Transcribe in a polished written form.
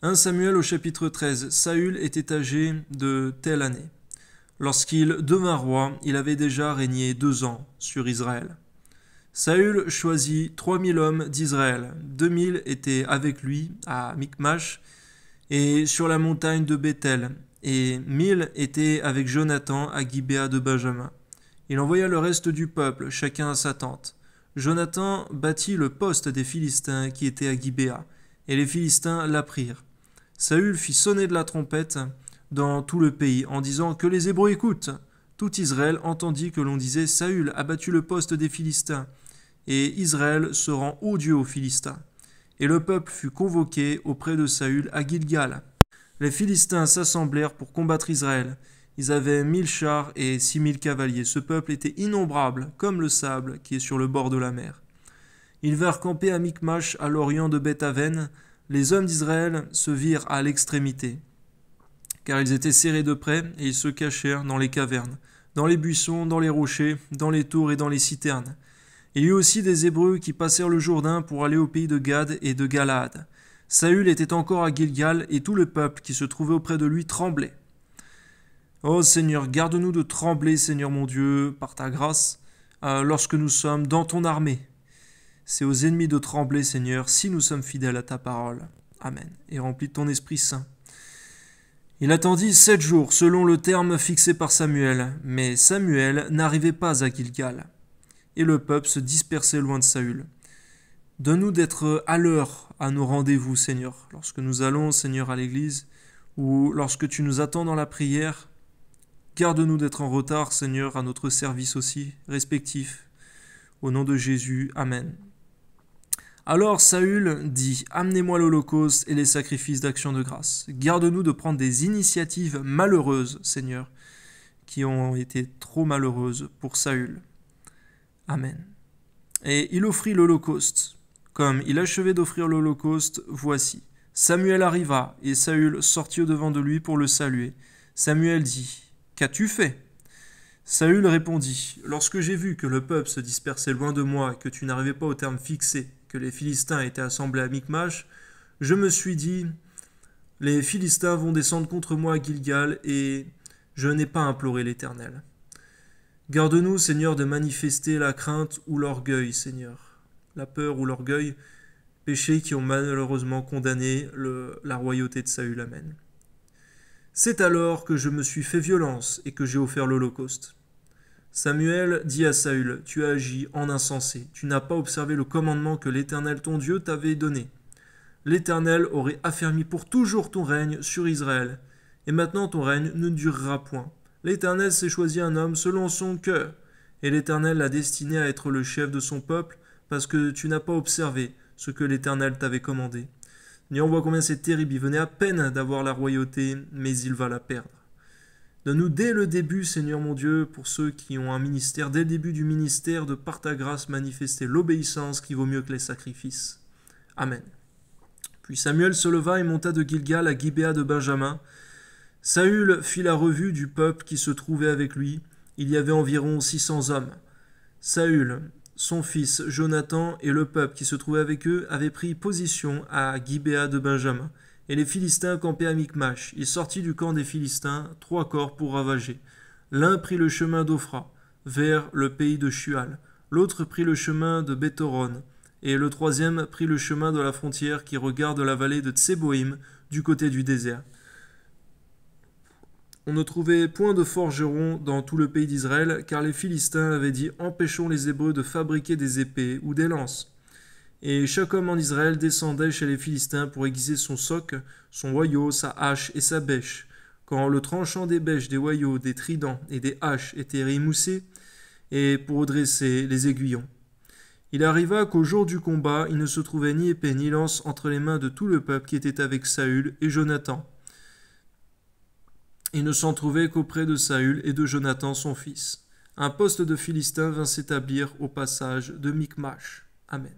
1 Samuel au chapitre 13. Saül était âgé de telle année. Lorsqu'il devint roi, il avait déjà régné 2 ans sur Israël. Saül choisit 3000 hommes d'Israël. 2000 étaient avec lui à Michmash et sur la montagne de Béthel, et 1000 étaient avec Jonathan à Gibéa de Benjamin. Il envoya le reste du peuple, chacun à sa tente. Jonathan bâtit le poste des Philistins qui était à Gibéa, et les Philistins l'apprirent. Saül fit sonner de la trompette dans tout le pays, en disant que les Hébreux écoutent. Tout Israël entendit que l'on disait Saül a battu le poste des Philistins, et Israël se rend odieux aux Philistins. Et le peuple fut convoqué auprès de Saül à Gilgal. Les Philistins s'assemblèrent pour combattre Israël. Ils avaient 1000 chars et 6000 cavaliers. Ce peuple était innombrable, comme le sable qui est sur le bord de la mer. Ils vinrent camper à Michmash, à l'orient de Beth-Aven. Les hommes d'Israël se virent à l'extrémité, car ils étaient serrés de près, et ils se cachèrent dans les cavernes, dans les buissons, dans les rochers, dans les tours et dans les citernes. Il y eut aussi des Hébreux qui passèrent le Jourdain pour aller au pays de Gad et de Galaad. Saül était encore à Gilgal, et tout le peuple qui se trouvait auprès de lui tremblait. Ô Seigneur, garde-nous de trembler, Seigneur mon Dieu, par ta grâce, lorsque nous sommes dans ton armée. C'est aux ennemis de trembler, Seigneur, si nous sommes fidèles à ta parole. Amen. Et remplis de ton Esprit Saint. Il attendit 7 jours, selon le terme fixé par Samuel, mais Samuel n'arrivait pas à Gilgal, et le peuple se dispersait loin de Saül. Donne-nous d'être à l'heure à nos rendez-vous, Seigneur, lorsque nous allons, Seigneur, à l'église, ou lorsque tu nous attends dans la prière. Garde-nous d'être en retard, Seigneur, à notre service aussi, respectif. Au nom de Jésus, Amen. Alors Saül dit, amenez-moi l'holocauste et les sacrifices d'action de grâce. Garde-nous de prendre des initiatives malheureuses, Seigneur, qui ont été trop malheureuses pour Saül. Amen. Et il offrit l'holocauste. Comme il achevait d'offrir l'holocauste, voici. Samuel arriva, et Saül sortit au-devant de lui pour le saluer. Samuel dit, qu'as-tu fait ? Saül répondit, lorsque j'ai vu que le peuple se dispersait loin de moi et que tu n'arrivais pas au terme fixé, que les Philistins étaient assemblés à Michmash, je me suis dit, les Philistins vont descendre contre moi à Gilgal, et je n'ai pas imploré l'Éternel. Garde-nous, Seigneur, de manifester la crainte ou l'orgueil, Seigneur. La peur ou l'orgueil, péchés qui ont malheureusement condamné la royauté de Saül. Amen. C'est alors que je me suis fait violence et que j'ai offert l'holocauste. Samuel dit à Saül, tu as agi en insensé, tu n'as pas observé le commandement que l'Éternel ton Dieu t'avait donné. L'Éternel aurait affermi pour toujours ton règne sur Israël, et maintenant ton règne ne durera point. L'Éternel s'est choisi un homme selon son cœur, et l'Éternel l'a destiné à être le chef de son peuple, parce que tu n'as pas observé ce que l'Éternel t'avait commandé. Et on voit combien c'est terrible, il venait à peine d'avoir la royauté, mais il va la perdre. Donne-nous dès le début, Seigneur mon Dieu, pour ceux qui ont un ministère, dès le début du ministère, de par ta grâce manifester l'obéissance qui vaut mieux que les sacrifices. Amen. Puis Samuel se leva et monta de Gilgal à Gibéa de Benjamin. Saül fit la revue du peuple qui se trouvait avec lui. Il y avait environ 600 hommes. Saül, son fils Jonathan et le peuple qui se trouvait avec eux avaient pris position à Gibéa de Benjamin. Et les Philistins campaient à Michmash. Il sortit du camp des Philistins 3 corps pour ravager. L'un prit le chemin d'Ophra, vers le pays de Shual. L'autre prit le chemin de Bethoron. Et le troisième prit le chemin de la frontière qui regarde la vallée de Tseboïm, du côté du désert. On ne trouvait point de forgerons dans tout le pays d'Israël, car les Philistins avaient dit « Empêchons les Hébreux de fabriquer des épées ou des lances ». Et chaque homme en Israël descendait chez les Philistins pour aiguiser son soc, son hoyau, sa hache et sa bêche. Quand le tranchant des bêches, des hoyaux, des tridents et des haches était rémoussé, et pour redresser les aiguillons. Il arriva qu'au jour du combat, il ne se trouvait ni épée ni lance entre les mains de tout le peuple qui était avec Saül et Jonathan. Il ne s'en trouvait qu'auprès de Saül et de Jonathan son fils. Un poste de Philistins vint s'établir au passage de Michmash. Amen.